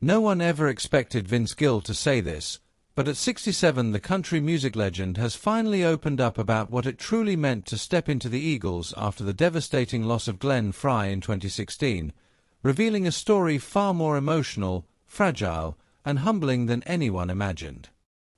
No one ever expected Vince Gill to say this, but at 67 the country music legend has finally opened up about what it truly meant to step into the Eagles after the devastating loss of Glenn Frey in 2016, revealing a story far more emotional, fragile, and humbling than anyone imagined.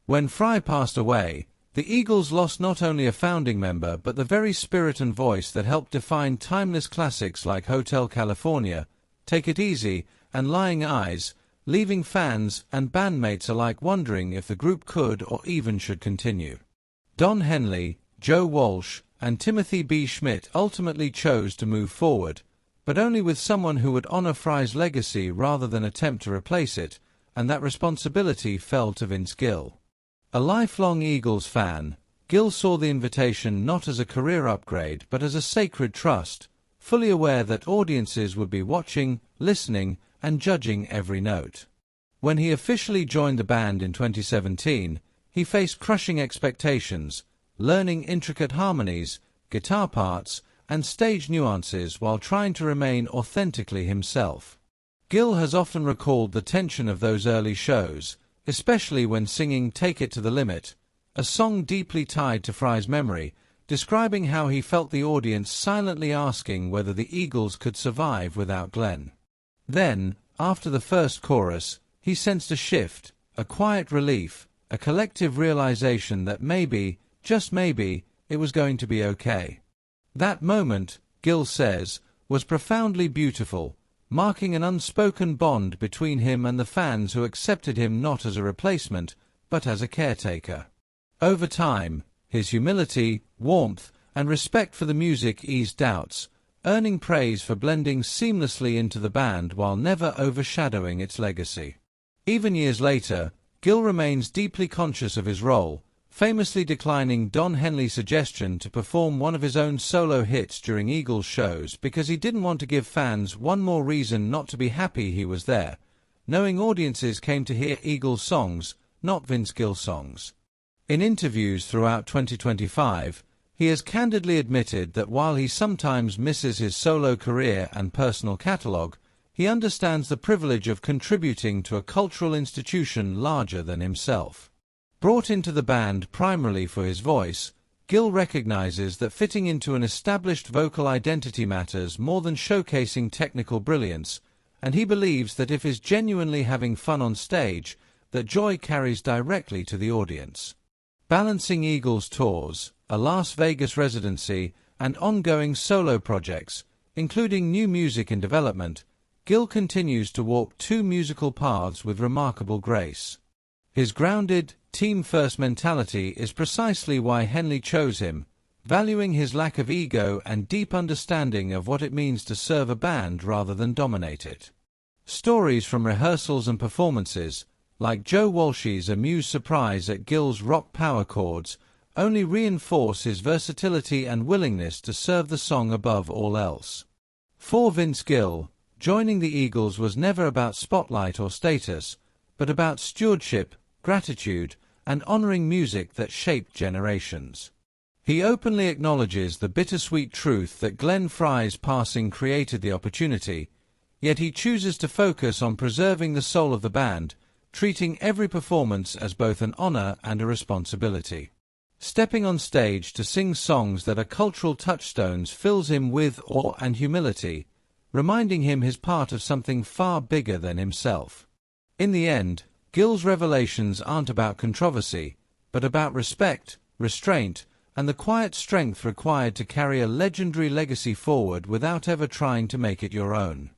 When Frey passed away, the Eagles lost not only a founding member but the very spirit and voice that helped define timeless classics like Hotel California, Take It Easy, and Lying Eyes, leaving fans and bandmates alike wondering if the group could or even should continue. Don Henley, Joe Walsh, and Timothy B. Schmidt ultimately chose to move forward, but only with someone who would honor Frey's legacy rather than attempt to replace it, and that responsibility fell to Vince Gill. A lifelong Eagles fan, Gill saw the invitation not as a career upgrade but as a sacred trust, fully aware that audiences would be watching, listening, and judging every note. When he officially joined the band in 2017, he faced crushing expectations, learning intricate harmonies, guitar parts, and stage nuances while trying to remain authentically himself. Gill has often recalled the tension of those early shows, especially when singing Take It to the Limit, a song deeply tied to Frey's memory, describing how he felt the audience silently asking whether the Eagles could survive without Glenn. Then, after the first chorus, he sensed a shift, a quiet relief, a collective realization that maybe, just maybe, it was going to be okay. That moment, Gill says, was profoundly beautiful, marking an unspoken bond between him and the fans who accepted him not as a replacement, but as a caretaker. Over time, his humility, warmth, and respect for the music eased doubts, earning praise for blending seamlessly into the band while never overshadowing its legacy. Even years later, Gill remains deeply conscious of his role, famously declining Don Henley's suggestion to perform one of his own solo hits during Eagles shows because he didn't want to give fans one more reason not to be happy he was there, knowing audiences came to hear Eagles songs, not Vince Gill songs. In interviews throughout 2025, he has candidly admitted that while he sometimes misses his solo career and personal catalogue, he understands the privilege of contributing to a cultural institution larger than himself. Brought into the band primarily for his voice, Gill recognizes that fitting into an established vocal identity matters more than showcasing technical brilliance, and he believes that if he's genuinely having fun on stage, that joy carries directly to the audience. Balancing Eagles tours, a Las Vegas residency, and ongoing solo projects, including new music in development, Gill continues to walk two musical paths with remarkable grace. His grounded, team-first mentality is precisely why Henley chose him, valuing his lack of ego and deep understanding of what it means to serve a band rather than dominate it. Stories from rehearsals and performances, like Joe Walsh's amused surprise at Gill's rock power chords, only reinforce his versatility and willingness to serve the song above all else. For Vince Gill, joining the Eagles was never about spotlight or status, but about stewardship, gratitude, and honoring music that shaped generations. He openly acknowledges the bittersweet truth that Glenn Frey's passing created the opportunity, yet he chooses to focus on preserving the soul of the band, treating every performance as both an honor and a responsibility. Stepping on stage to sing songs that are cultural touchstones fills him with awe and humility, reminding him he's part of something far bigger than himself. In the end, Gill's revelations aren't about controversy, but about respect, restraint, and the quiet strength required to carry a legendary legacy forward without ever trying to make it your own.